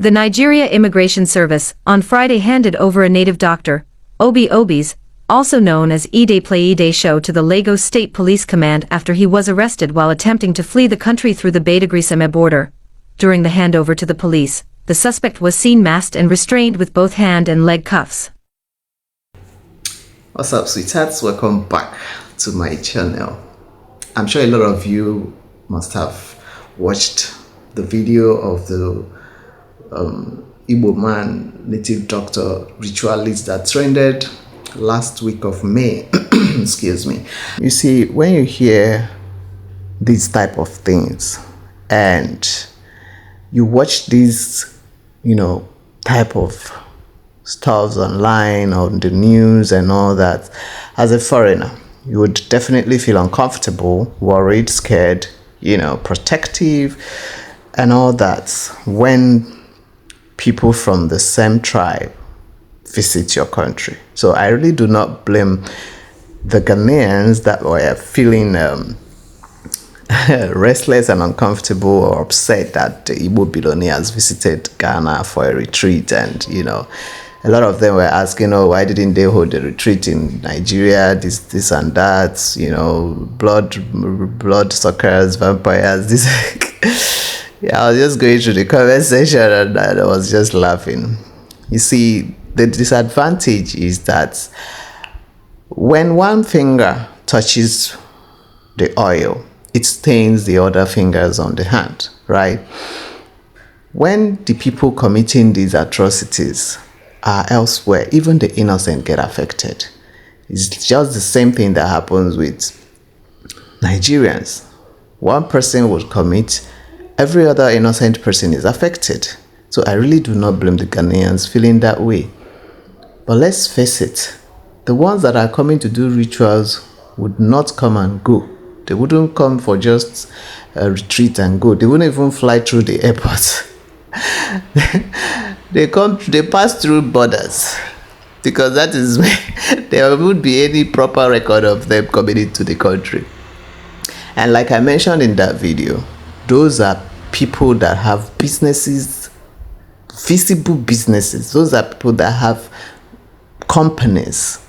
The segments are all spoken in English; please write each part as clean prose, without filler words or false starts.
The Nigeria Immigration Service on Friday handed over a native doctor, Obi Obi's, also known as Ide Playide Show, to the Lagos State Police Command after he was arrested while attempting to flee the country through the Badagry-Seme border. During the handover to the police, the suspect was seen masked and restrained with both hand and leg cuffs. What's up, sweethearts? Welcome back to my channel. I'm sure a lot of you must have watched the video of the Igbo man, native doctor, ritualist that trended last week of May. Excuse me. You see, when you hear these type of things and you watch these, type of stuff online on the news and all that, as a foreigner, you would definitely feel uncomfortable, worried, scared, protective and all that when people from the same tribe visit your country. So I really do not blame the Ghanaians that were feeling restless and uncomfortable or upset that the Igbo billionaires visited Ghana for a retreat, and a lot of them were asking, why didn't they hold a retreat in Nigeria, this and that, blood suckers, vampires, this. Yeah, I was just going through the comment section and I was just laughing. You see, the disadvantage is that when one finger touches the oil, it stains the other fingers on the hand, right? When the people committing these atrocities are elsewhere, even the innocent get affected. It's just the same thing that happens with Nigerians. One person would commit, every other innocent person is affected. So I really do not blame the Ghanaians feeling that way. But let's face it, the ones that are coming to do rituals would not come and go. They wouldn't come for just a retreat and go. They wouldn't even fly through the airport. They pass through borders, because that is where there would be any proper record of them coming into the country. And like I mentioned in that video, those are people that have businesses, visible businesses. Those are people that have companies,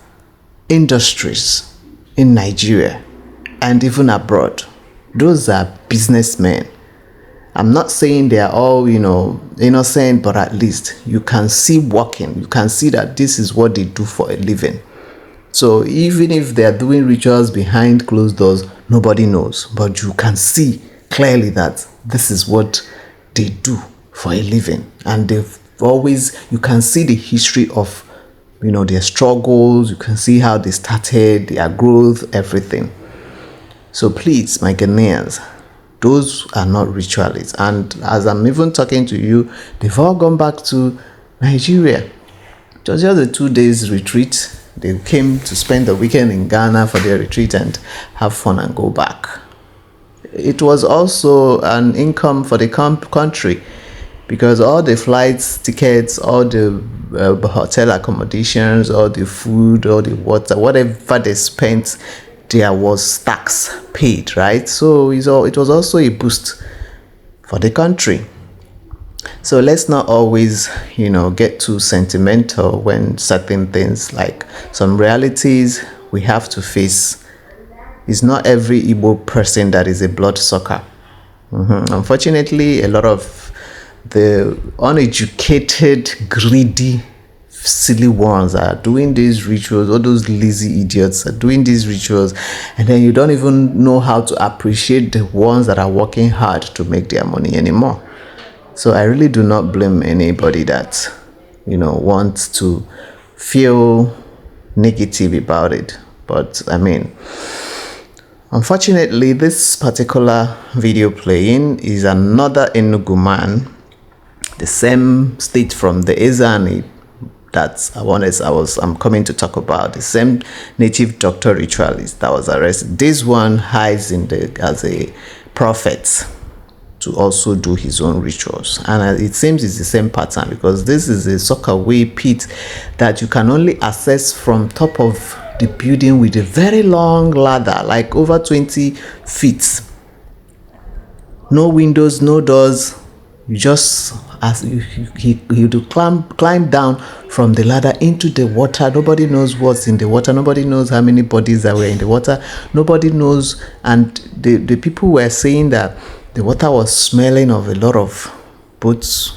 industries in Nigeria and even abroad. Those are businessmen. I'm not saying they are all, innocent, but at least you can see working. You can see that this is what they do for a living. So even if they are doing rituals behind closed doors, nobody knows. But you can see clearly that this is what they do for a living. And you can see the history of, their struggles. You can see how they started, their growth, everything. So please, my Ghanaians, those are not ritualists. And as I'm even talking to you, they've all gone back to Nigeria. It was just a 2 days retreat. They came to spend the weekend in Ghana for their retreat and have fun and go back. It was also an income for the country, because all the flights, tickets, all the hotel accommodations, all the food, all the water, whatever they spent, there was tax paid, right? So it was also a boost for the country. So let's not always, get too sentimental when certain things, like some realities we have to face. It's not every Igbo person that is a bloodsucker. Unfortunately, a lot of the uneducated, greedy, silly ones are doing these rituals. All those lazy idiots are doing these rituals, and then you don't even know how to appreciate the ones that are working hard to make their money anymore. So I really do not blame anybody that wants to feel negative about it. But unfortunately, this particular video playing is another Enugu man, the same state from the Ezani that I'm coming to talk about, the same native doctor ritualist that was arrested. This one hides as a prophet to also do his own rituals, and it seems it's the same pattern, because this is a sockaway pit that you can only access from top of the building with a very long ladder, like over 20 feet. No windows, no doors. You just as he would climb down from the ladder into the water. Nobody knows what's in the water. Nobody knows how many bodies that were in the water. Nobody knows. And the people were saying that the water was smelling of a lot of both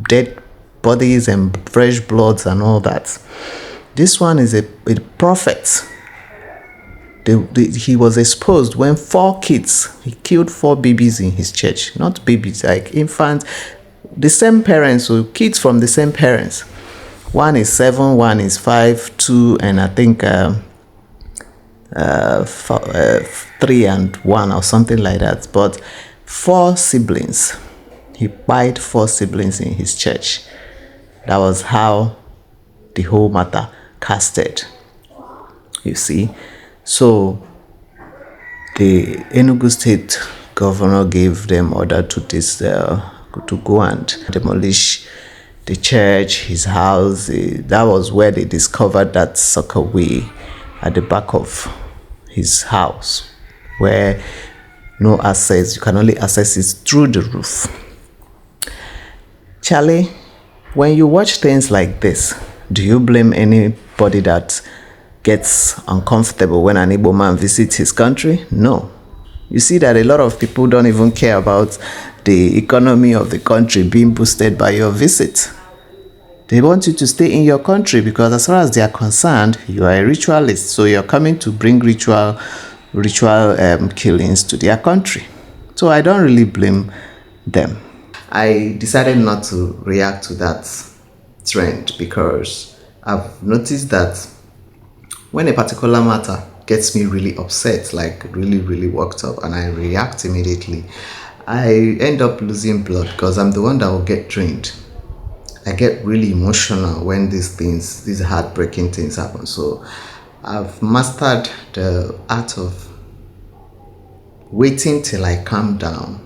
dead bodies and fresh bloods and all that. This one is a prophet. He was exposed when 4 kids, he killed 4 babies in his church. Not babies, like infants, the same parents, so kids from the same parents. One is 7, one is 5, 2, and I think 3 and 1 or something like that. But 4 siblings. He buried 4 siblings in his church. That was how the whole matter casted. You see. So the Enugu state governor gave them order to go and demolish the church, his house. That was where they discovered that sockaway at the back of his house, where no access, you can only access it through the roof. Charlie, when you watch things like this, do you blame anybody that gets uncomfortable when an Igbo man visits his country? No. You see that a lot of people don't even care about the economy of the country being boosted by your visit. They want you to stay in your country because as far as they are concerned, you are a ritualist. So you're coming to bring ritual killings to their country. So I don't really blame them. I decided not to react to that trend because I've noticed that when a particular matter gets me really upset, like really worked up, and I react immediately, I end up losing blood because I'm the one that will get drained. I get really emotional when these heartbreaking things happen. So I've mastered the art of waiting till I calm down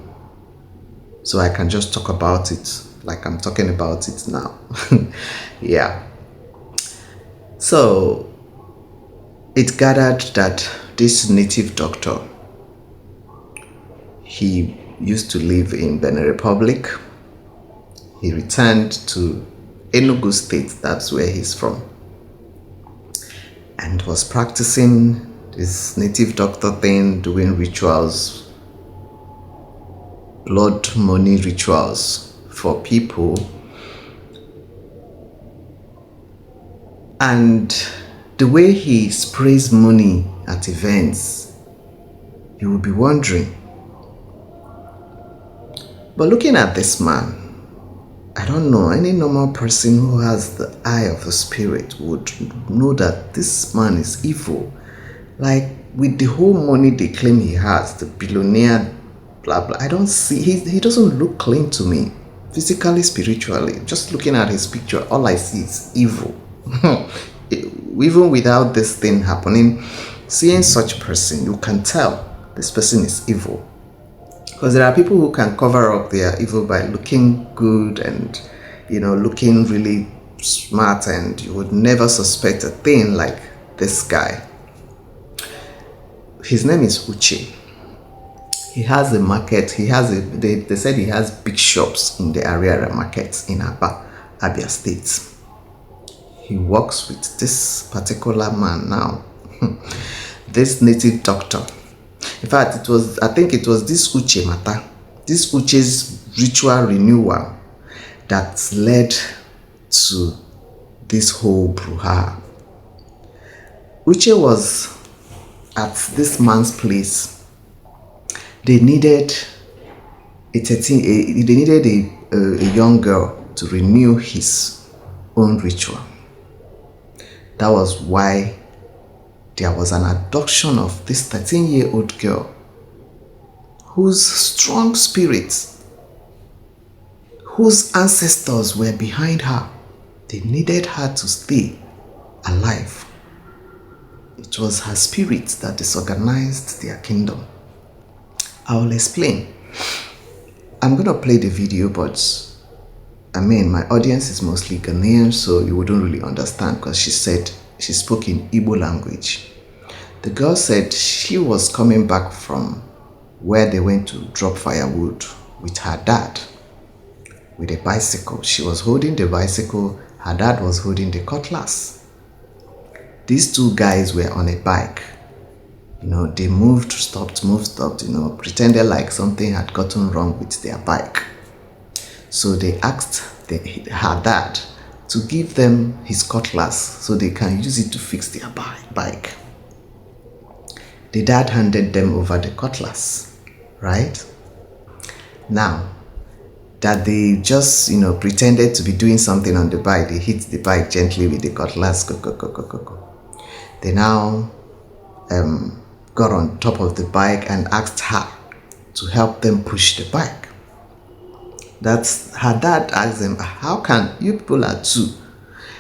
so I can just talk about it like I'm talking about it now. Yeah. So it gathered that this native doctor, he used to live in Benin Republic. He returned to Enugu state, that's where he's from, and was practicing this native doctor thing, doing rituals, blood money rituals for people. And the way he sprays money at events, you will be wondering. But looking at this man, I don't know, any normal person who has the eye of the spirit would know that this man is evil. Like, with the whole money they claim he has, the billionaire, blah blah, I don't see, he doesn't look clean to me, physically, spiritually. Just looking at his picture, all I see is evil. Even without this thing happening, seeing such person, you can tell this person is evil. Because there are people who can cover up their evil by looking good and, looking really smart, and you would never suspect a thing like this guy. His name is Uche. He has a market. They said he has big shops in the area markets in Abia State. He works with this particular man now, this native doctor. In fact, I think it was this Uche matter, this Uche's ritual renewal that led to this whole brouhaha. Uche was at this man's place. They needed a young girl to renew his own ritual. That was why there was an abduction of this 13-year-old girl whose strong spirits, whose ancestors were behind her. They needed her to stay alive. It was her spirit that disorganized their kingdom. I will explain. I'm going to play the video, but my audience is mostly Ghanaian, so you wouldn't really understand because she spoke in Igbo language. The girl said she was coming back from where they went to drop firewood with her dad with a bicycle. She was holding the bicycle, her dad was holding the cutlass. These two guys were on a bike. They moved, stopped, pretended like something had gotten wrong with their bike. So they asked her dad to give them his cutlass so they can use it to fix their bike. The dad handed them over the cutlass, right? Now, that they just, pretended to be doing something on the bike, they hit the bike gently with the cutlass, go. They now got on top of the bike and asked her to help them push the bike. That's her dad asked them, how can you people are two?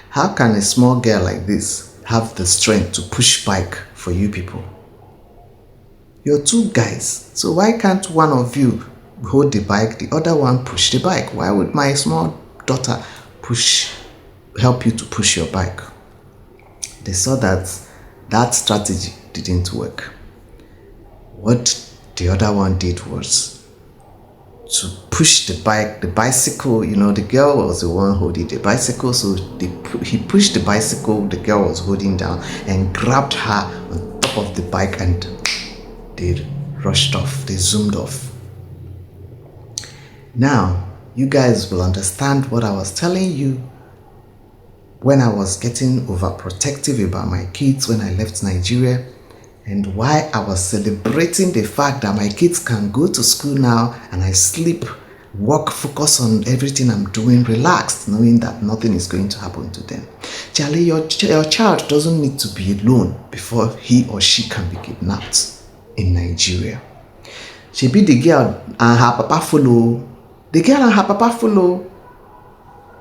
How can a small girl like this have the strength to push bike for you people? You're two guys, so why can't one of you hold the bike, the other one push the bike? Why would my small daughter help you to push your bike? They saw that strategy didn't work. What the other one did was to push the bicycle, the girl was the one holding the bicycle, so he pushed the bicycle the girl was holding down and grabbed her on top of the bike, and they rushed off, they zoomed off. Now, you guys will understand what I was telling you when I was getting overprotective about my kids when I left Nigeria, and why I was celebrating the fact that my kids can go to school now and I sleep, work, focus on everything I'm doing, relaxed, knowing that nothing is going to happen to them. Charlie, your child doesn't need to be alone before he or she can be kidnapped in Nigeria. She be the girl and her papa follow. The girl and her papa follow.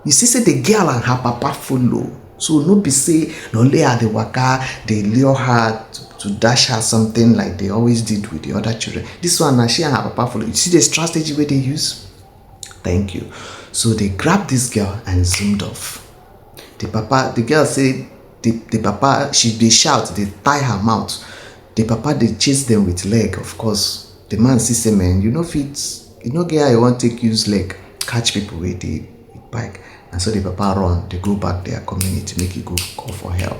You see, say the girl and her papa follow. So no be say no lay her the waka, they lure her to dash her something like they always did with the other children. This one now she and her papa follow. You see the strategy where they use? Thank you. So they grabbed this girl and zoomed off. The girl say the papa, they shout, they tie her mouth. The papa they chase them with leg, of course. The man say, man, girl you want to use leg, catch people with the bike. And so the papa run, they go back their community, make it go call for help.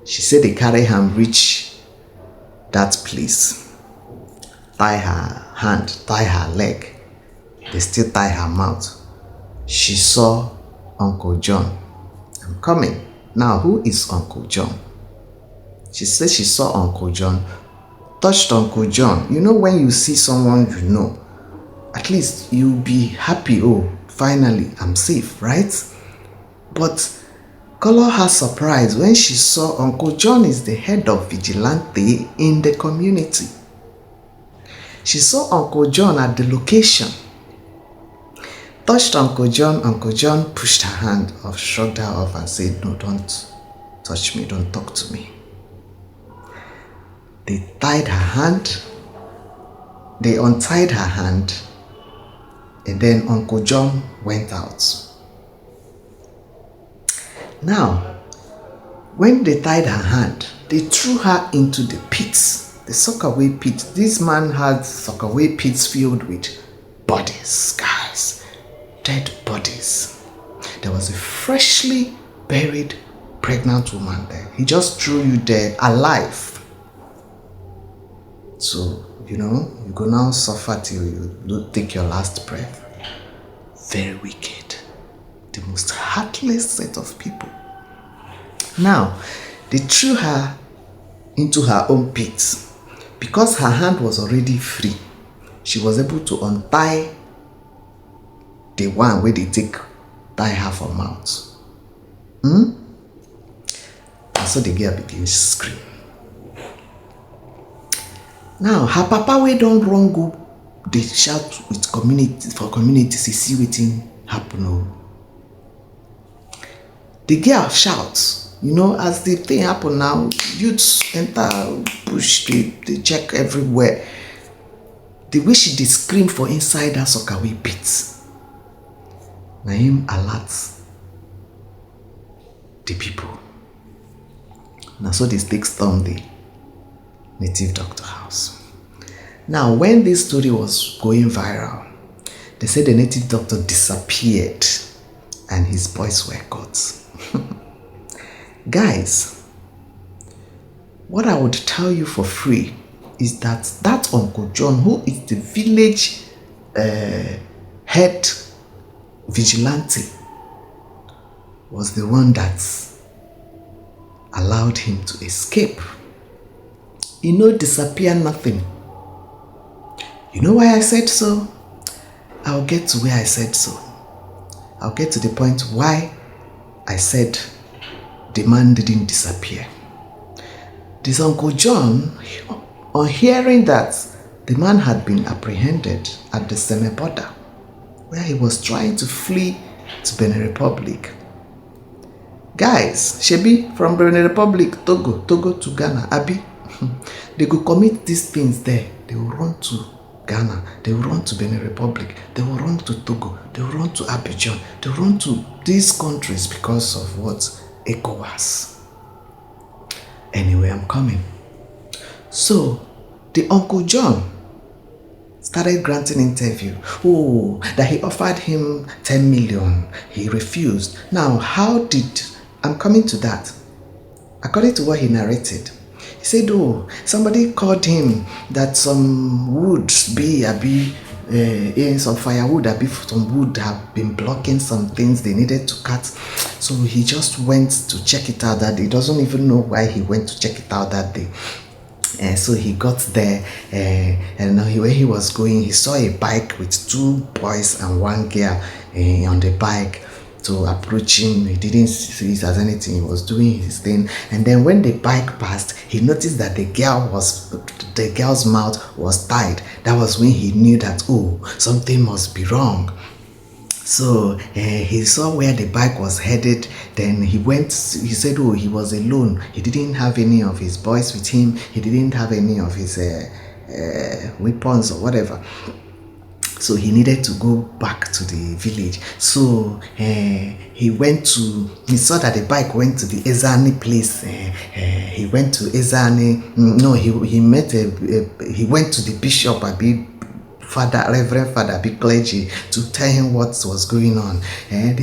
She said they carry him reach that place, tie her hand, tie her leg, they still tie her mouth. She saw Uncle John. I'm coming. Now, who is Uncle John? She said she saw Uncle John, touched Uncle John. When you see someone at least you'll be happy, oh, finally, I'm safe, right? But color her surprise when she saw Uncle John is the head of Vigilante in the community. She saw Uncle John at the location, touched Uncle John pushed her hand off, shrugged her off and said, no, don't touch me, don't talk to me. They tied her hand, they untied her hand, and then Uncle John went out. Now, when they tied her hand, they threw her into the pits, the sockaway pit. This man had sockaway pits filled with bodies, guys, dead bodies. There was a freshly buried pregnant woman there. He just threw you there alive. So, you go now suffer till you take your last breath. Very wicked. The most heartless set of people. Now, they threw her into her own pit. Because her hand was already free, she was able to untie the one where they tie her for mouth. And so the girl began to scream. Now, her papa wey don run go, they shout with community to see wetin happen. The girl shouts, as the thing happen now, youths enter bush, they check everywhere. The way she did scream for inside that sockaway pit, na him alerts the people. Now so they take storm the native doctor house. Now when this story was going viral, They said the native doctor disappeared and his boys were caught. Guys, what I would tell you for free is that Uncle John, who is the village head vigilante, was the one that allowed him to escape. He no disappear nothing. You know why I said so? I'll get to where I said so. I'll get to the point why I said the man didn't disappear. This Uncle John, on hearing that the man had been apprehended at the Seme border, where he was trying to flee to Benin Republic. Guys, Shebi, from Benin Republic, Togo to Ghana, Abi, they could commit these things there. They will run to Ghana, they will run to Benin Republic, they will run to Togo, they will run to Abidjan, they will run to these countries because of what? ECOWAS. Anyway, I'm coming. So, the Uncle John started granting interview. Oh, that he offered him 10 million. He refused. Now, I'm coming to that. According to what he narrated, he said, oh, somebody called him that some wood some firewood, some wood have been blocking some things they needed to cut. So he just went to check it out that day. He doesn't even know why he went to check it out that day. So he got there, and where he was going, he saw a bike with 2 boys and 1 girl on the bike to approach him. He didn't see it as anything. He was doing his thing. And then when the bike passed, he noticed that the girl's mouth was tied. That was when he knew that, oh, something must be wrong. So he saw where the bike was headed. Then he said, oh, he was alone. He didn't have any of his boys with him. He didn't have any of his weapons or whatever. So he needed to go back to the village. So he saw that the bike went to the Ezani place. He went to Ezani. No, he went to the bishop, Reverend Father, big clergy, to tell him what was going on. And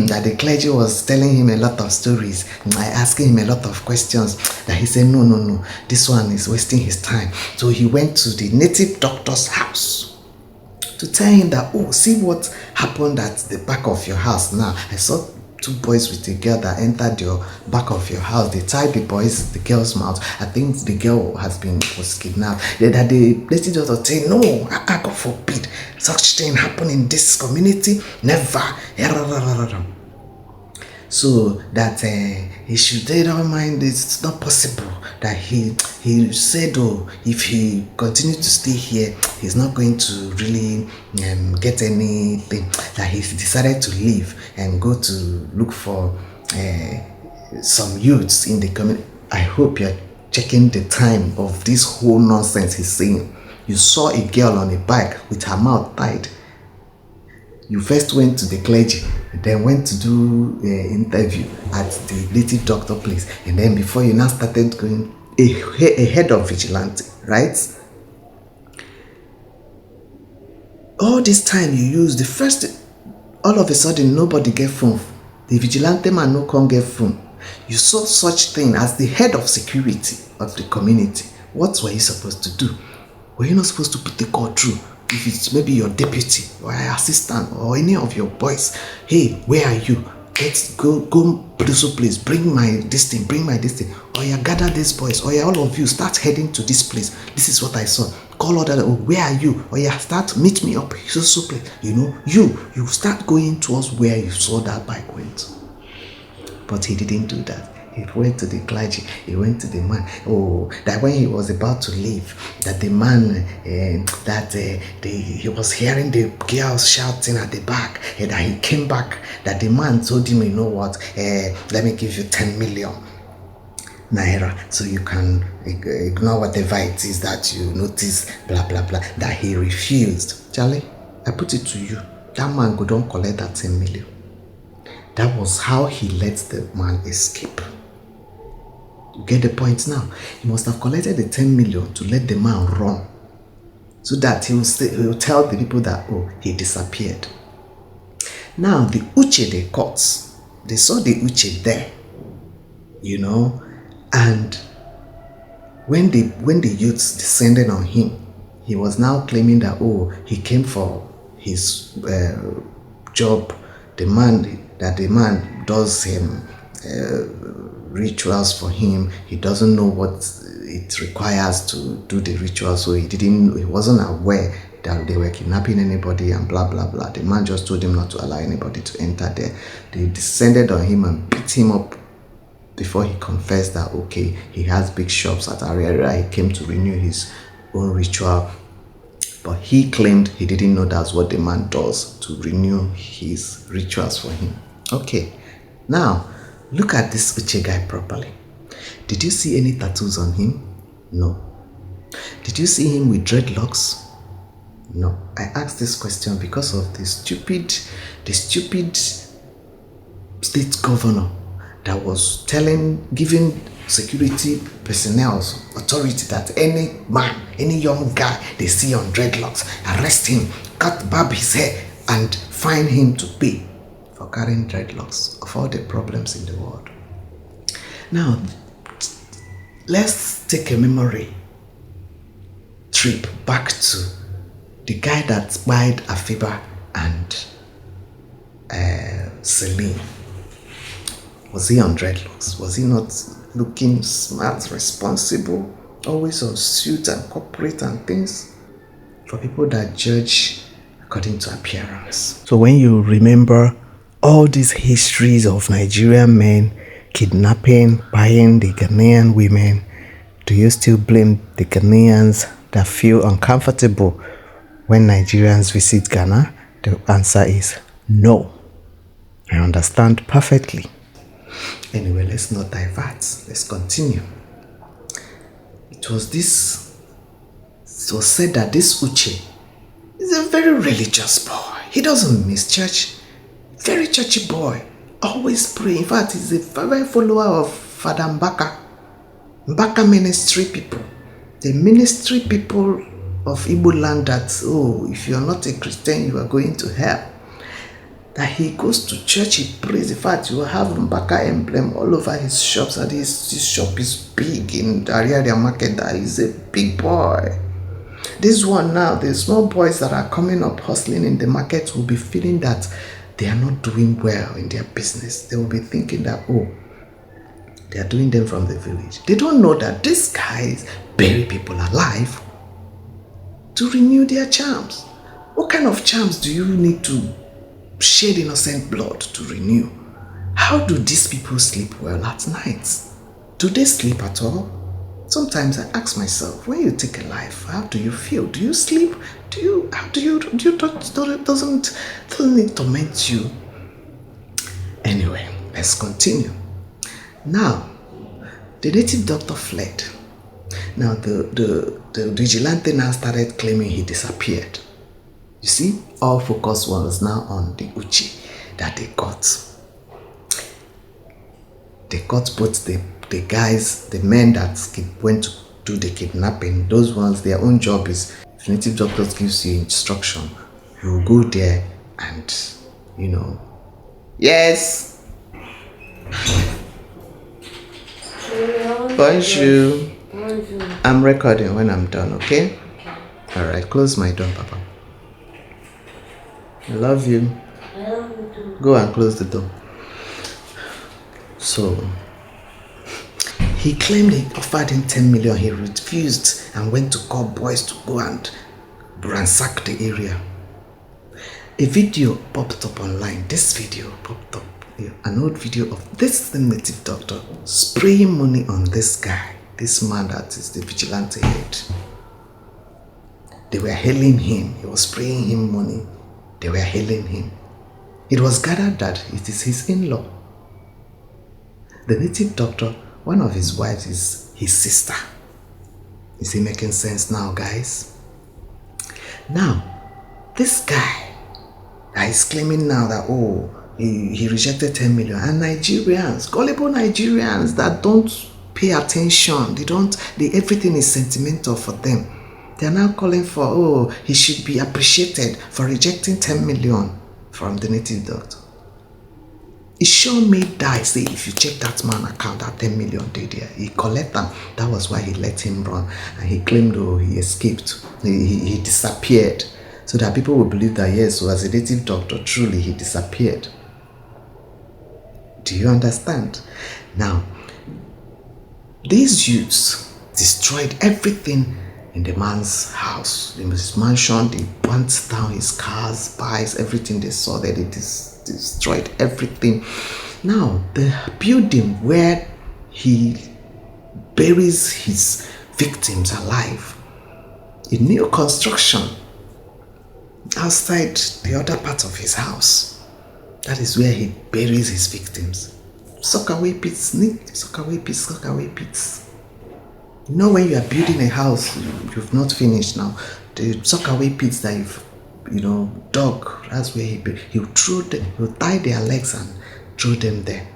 that the clergy was telling him a lot of stories, asking him a lot of questions. That he said, no, this one is wasting his time. So he went to the native doctor's house to tell him that, oh, see what happened at the back of your house now. I saw 2 boys with a girl that entered your back of your house. They tied the girl's mouth. I think the girl was kidnapped. That the native doctor said, no, God forbid such thing happen in this community. Never. So that he should don't mind, it's not possible. That he said, oh, if he continues to stay here, he's not going to really get anything. That he decided to leave and go to look for some youths in the community. I hope you're checking the time of this whole nonsense he's saying. You saw a girl on a bike with her mouth tied. You first went to the clergy, then went to do an interview at the native doctor place, and then before you now started going a head of vigilante, right? All this time you use the first, all of a sudden nobody get phone. The vigilante man no come get phone. You saw such thing as the head of security of the community. What were you supposed to do? Were you not supposed to put the call through? If it's maybe your deputy or your assistant or any of your boys, hey, where are you? Let's go so please bring my this thing. Or you gather these boys, or all of you start heading to this place. This is what I saw. Call other, oh, where are you? Or start meet me up so place. You start going towards where you saw that bike went. But he didn't do that. He went to the clergy. He went to the man. Oh, that when he was about to leave, that the man, he was hearing the girls shouting at the back, and that he came back. That the man told him, you know what? Let me give you 10 million naira, so you can ignore whatever it is that you notice. Blah blah blah. That he refused. Charlie, I put it to you. That man go don't collect that 10 million. That was how he let the man escape. You get the point now? He must have collected the 10 million to let the man run. so that he will tell the people that, oh, he disappeared. Now, the Uche they caught, they saw the Uche there, and when the youths descended on him, he was now claiming that, oh, he came for his job. The man does him rituals for him. He doesn't know what it requires to do the rituals, so he wasn't aware that they were kidnapping anybody and blah blah blah. The man just told him not to allow anybody to enter there. They descended on him and beat him up before he confessed that, okay, he has big shops at Ariara. He came to renew his own ritual, but he claimed he didn't know that's what the man does to renew his rituals for him. Okay, now look at this Uche guy properly. Did you see any tattoos on him? No. Did you see him with dreadlocks? No. I asked this question because of the stupid state governor that was giving security personnel authority that any man, any young guy they see on dreadlocks, arrest him, barb his hair, and fine him to pay for carrying dreadlocks, of all the problems in the world. Now, let's take a memory trip back to the guy that spied Afiba and Celine. Was he on dreadlocks? Was he not looking smart, responsible, always on suit and corporate and things? For people that judge according to appearance. So when you remember all these histories of Nigerian men kidnapping, buying the Ghanaian women, do you still blame the Ghanaians that feel uncomfortable when Nigerians visit Ghana? The answer is no. I understand perfectly. Anyway, let's not divert. Let's continue. It was said that this Uche is a very religious boy. He doesn't miss church. Very churchy boy. Always pray. In fact, he's a very follower of Father Mbaka ministry people. The ministry people of Igbo land that, oh, if you're not a Christian, you are going to hell. That he goes to church, he prays. In fact, you will have Mbaka emblem all over his shops, and his shop is big in Ariaria market. That is a big boy. This one now, the small boys that are coming up hustling in the market will be feeling that they are not doing well in their business. They will be thinking that, oh, they are doing them from the village. They don't know that these guys bury people alive to renew their charms. What kind of charms do you need to shed innocent blood to renew? How do these people sleep well at night? Do they sleep at all? Sometimes I ask myself, when you take a life, how do you feel? Do you sleep? Doesn't it torment you? Anyway, let's continue. Now, the native doctor fled. Now, the vigilante now started claiming he disappeared. You see, all focus was now on the Uche that they got. They got both the guys, the men that went to do the kidnapping. Those ones, their own job is, if native doctors gives you instruction, you will go there and, yes. Bonjour. I'm recording when I'm done, okay? Alright, close my door, Papa. I love you. I love you too. Go and close the door. So, he claimed they offered him 10 million. He refused and went to call boys to go and ransack the area. A video popped up online. This video popped up. An old video of this native doctor spraying money on this guy, this man that is the vigilante head. They were hailing him. He was spraying him money. They were hailing him. It was gathered that it is his in-law. The native doctor, one of his wives is his sister. Is it making sense now, guys? Now, this guy that is claiming now that, oh, he rejected 10 million, and Nigerians, gullible Nigerians that don't pay attention, everything is sentimental for them. They are now calling for, oh, he should be appreciated for rejecting 10 million from the native doctor. It sure made die say if you check that man account, that 10 million dey there. He collect them. That was why he let him run. And he claimed, oh, he escaped. He disappeared. So that people will believe that, yes, so as a native doctor, truly he disappeared. Do you understand? Now, these youths destroyed everything in the man's house, in his mansion. They burnt down his cars, bikes, everything they saw there. They destroyed everything. Now, the building where he buries his victims alive, a new construction outside the other part of his house. That is where he buries his victims. Sockaway pits, sockaway pits. You know, when you are building a house, you've not finished now. The sockaway pits that you've dug, that's where he'll throw them. He'll tie their legs and throw them there.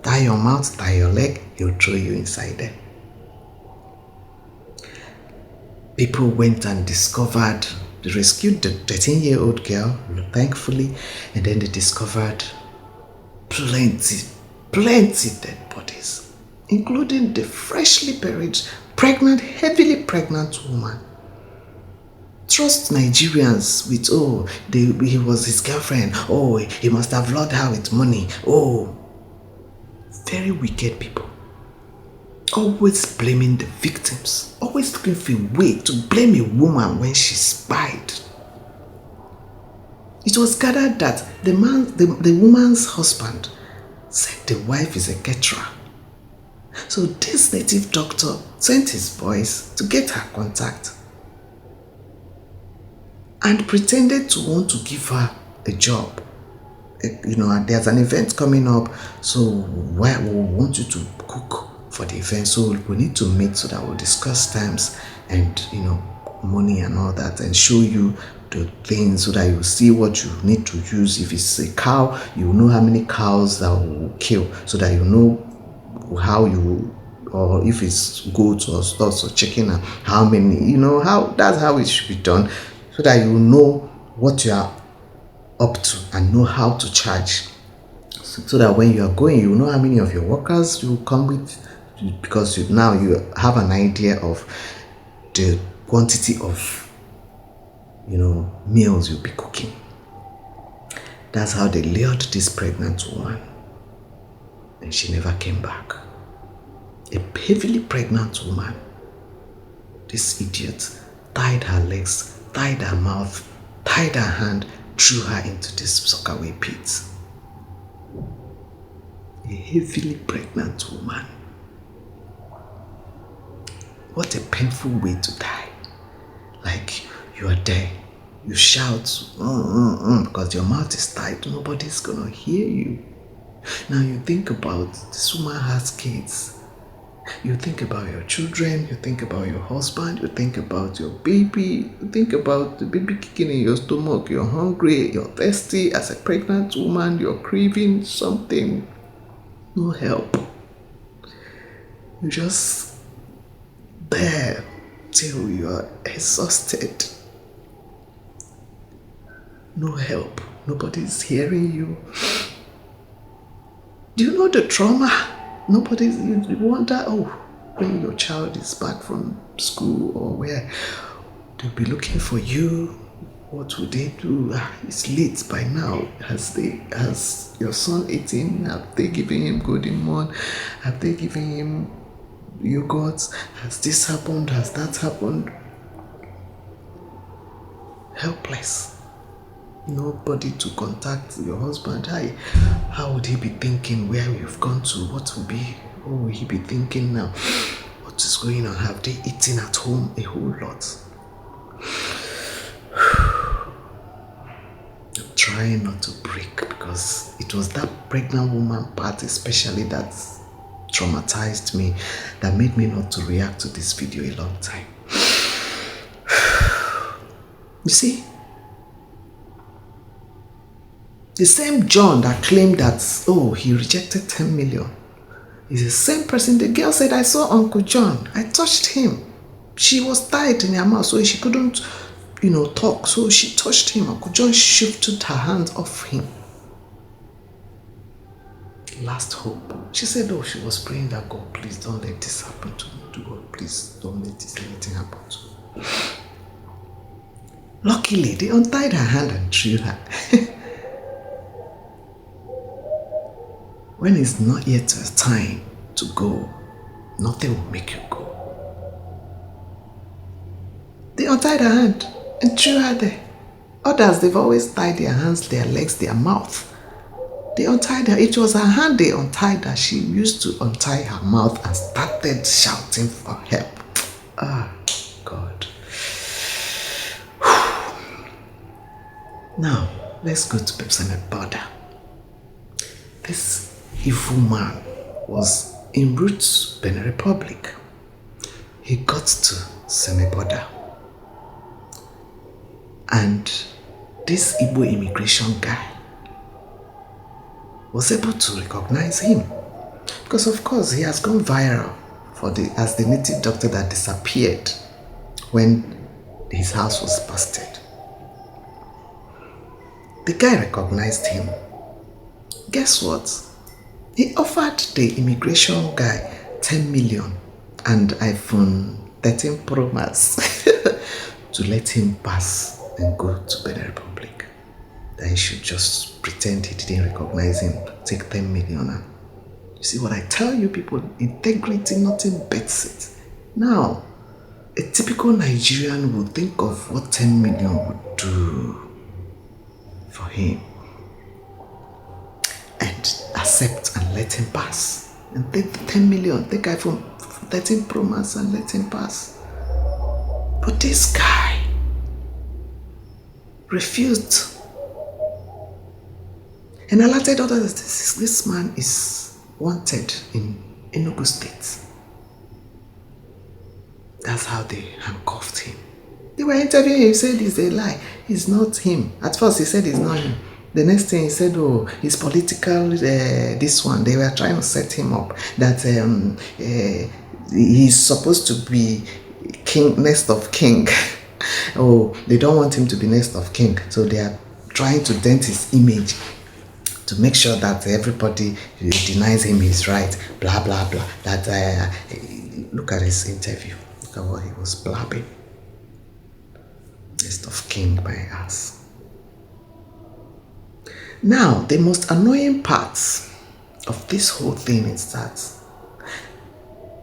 Tie your mouth, tie your leg, he'll throw you inside there. People went and discovered, they rescued the 13-year-old girl, thankfully, and then they discovered plenty dead bodies, including the freshly buried, heavily pregnant woman. Trust Nigerians with, he was his girlfriend, he must have lured her with money. Very wicked people. Always blaming the victims, always looking for a way to blame a woman when she spied. It was gathered that the woman's husband said the wife is a caterer. So this native doctor sent his boys to get her contact and pretended to want to give her a job. And there's an event coming up, so we want you to cook for the event, so we need to meet so that we'll discuss times and money and all that, and show you the things so that you see what you need to use. If it's a cow, you know how many cows that will kill, so that you know how you, or if it's goats or stuff or chicken, and how many, that's how it should be done, so that you know what you are up to and know how to charge, so that when you are going, you know how many of your workers you come with, because now you have an idea of the quantity of meals you'll be cooking. That's how they lured this pregnant woman, and she never came back. A heavily pregnant woman. This idiot tied her legs, tied her mouth, tied her hand, threw her into this sockaway pit. A heavily pregnant woman. What a painful way to die. Like, you are there, you shout, because your mouth is tied, nobody's gonna hear you. Now you think about, this woman has kids. You think about your children, you think about your husband, you think about your baby, you think about the baby kicking in your stomach. You're hungry, you're thirsty. As a pregnant woman, you're craving something. No help. You just there till you're exhausted. No help. Nobody's hearing you. Do you know the trauma? You wonder, when your child is back from school or where, they'll be looking for you. What would they do? It's late by now. Has your son eaten? Have they given him golden morn? Have they given him yogurt? Has this happened? Has that happened? Helpless. Nobody to contact your husband. How would he be thinking where we've gone to? What will he be thinking now? What is going on? Have they eaten at home? A whole lot. I'm trying not to break, because it was that pregnant woman part especially that traumatized me, that made me not to react to this video a long time. You see, the same John that claimed that, he rejected 10 million is the same person. The girl said, I saw Uncle John. I touched him. She was tied in her mouth, so she couldn't, talk. So she touched him and just shifted her hands off him. Last hope. She said, oh, she was praying that God, please don't let this happen to me. God, please don't let this anything happen to me. Luckily, they untied her hand and threw her. When it's not yet time to go, nothing will make you go. They untied her hand and threw her there. Others, they've always tied their hands, their legs, their mouth. They untied her. It was her hand they untied her. She used to untie her mouth and started shouting for help. Ah, God. Now, let's go to Pepsine Border. This evil man was en route to Benin Republic. He got to Seme-Border. And this Igbo immigration guy was able to recognize him. Because of course he has gone viral as the native doctor that disappeared when his house was busted. The guy recognized him. Guess what? He offered the immigration guy 10 million and iPhone 13 Pro Max to let him pass and go to Benin Republic. That he should just pretend he didn't recognize him, take 10 million. And you see what I tell you people, integrity, nothing beats it. Now, a typical Nigerian would think of what 10 million would do for him and accept and let him pass. And take the 10 million, take iPhone 13 Pro Max and let him pass. But this guy refused. And alerted others, this man is wanted in Enugu State. That's how they handcuffed him. They were interviewing him, he said it's a lie. It's not him. At first he said it's not him. The next thing he said, oh, it's political, this one. They were trying to set him up. That he's supposed to be king, next of king. Oh, they don't want him to be next of king. So they are trying to dent his image to make sure that everybody denies him his right, blah, blah, blah. That, look at his interview. Look at what he was blabbing. Next of king by ass. Now, the most annoying part of this whole thing is that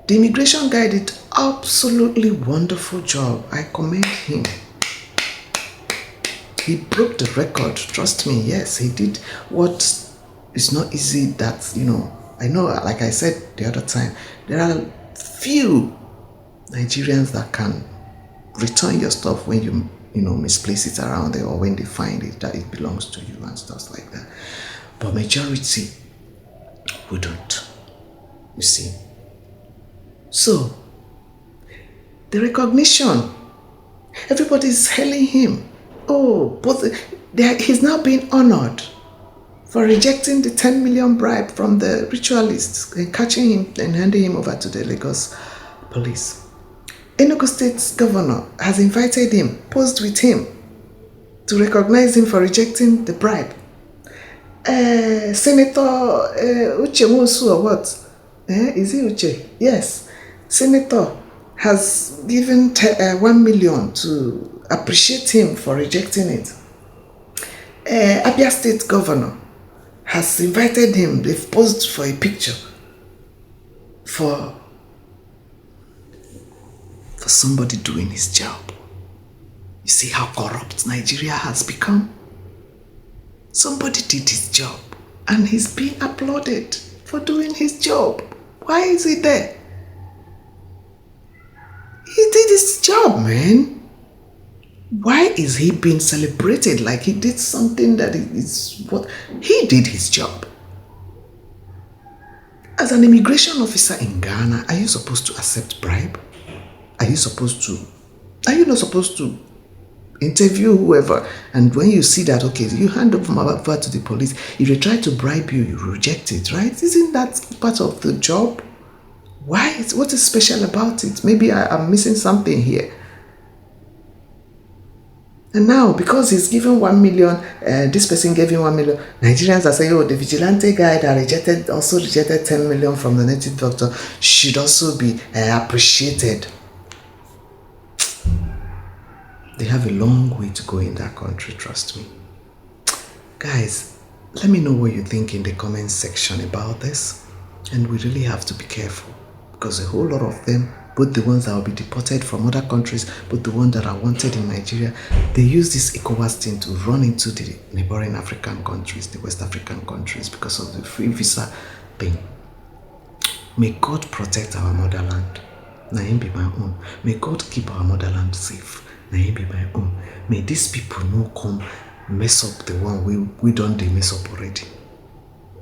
the immigration guy did absolutely wonderful job. I commend him. He broke the record, trust me. Yes, he did what is not easy that, I know, like I said the other time, there are few Nigerians that can return your stuff when you misplace it around there, or when they find it that it belongs to you and stuff like that. But majority wouldn't, you see. So, the recognition, everybody's hailing him. Oh, but he's now being honored for rejecting the 10 million bribe from the ritualist and catching him and handing him over to the Lagos police. Enugu State's governor has invited him, posed with him, to recognize him for rejecting the bribe. Senator Uche Monsu or what? Is he Uche? Yes. Senator has given 1 million to appreciate him for rejecting it. Abia State governor has invited him. They've posed for a picture for somebody doing his job. You see how corrupt Nigeria has become? Somebody did his job and he's being applauded for doing his job. Why is he there? He did his job, man. Why is he being celebrated like he did something that is what? He did his job. As an immigration officer in Ghana, are you supposed to accept bribe? Are you not supposed to interview whoever, and when you see that, okay, you hand over to the police, if they try to bribe you, you reject it, right? Isn't that part of the job? What is special about it? Maybe I'm missing something here. And now, because he's given 1 million, this person gave him 1 million, Nigerians are saying, oh, the vigilante guy that also rejected 10 million from the native doctor should also be appreciated. They have a long way to go in that country, trust me. Guys, let me know what you think in the comments section about this. And we really have to be careful, because a whole lot of them, both the ones that will be deported from other countries, but the ones that are wanted in Nigeria, they use this ECOWAS thing to run into the neighboring African countries, the West African countries, because of the free visa thing. May God protect our motherland. Na him be my own. May God keep our motherland safe. Na him be my own. May these people no come mess up the one we done they mess up already.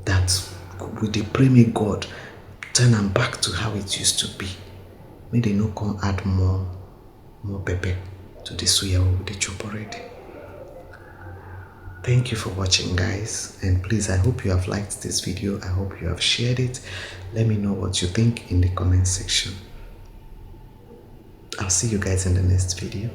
That we dey pray, may God turn them back to how it used to be. May they no come add more pepper to the suya we dey chop already. Thank you for watching, guys, and please, I hope you have liked this video. I hope you have shared it. Let me know what you think in the comment section. I'll see you guys in the next video.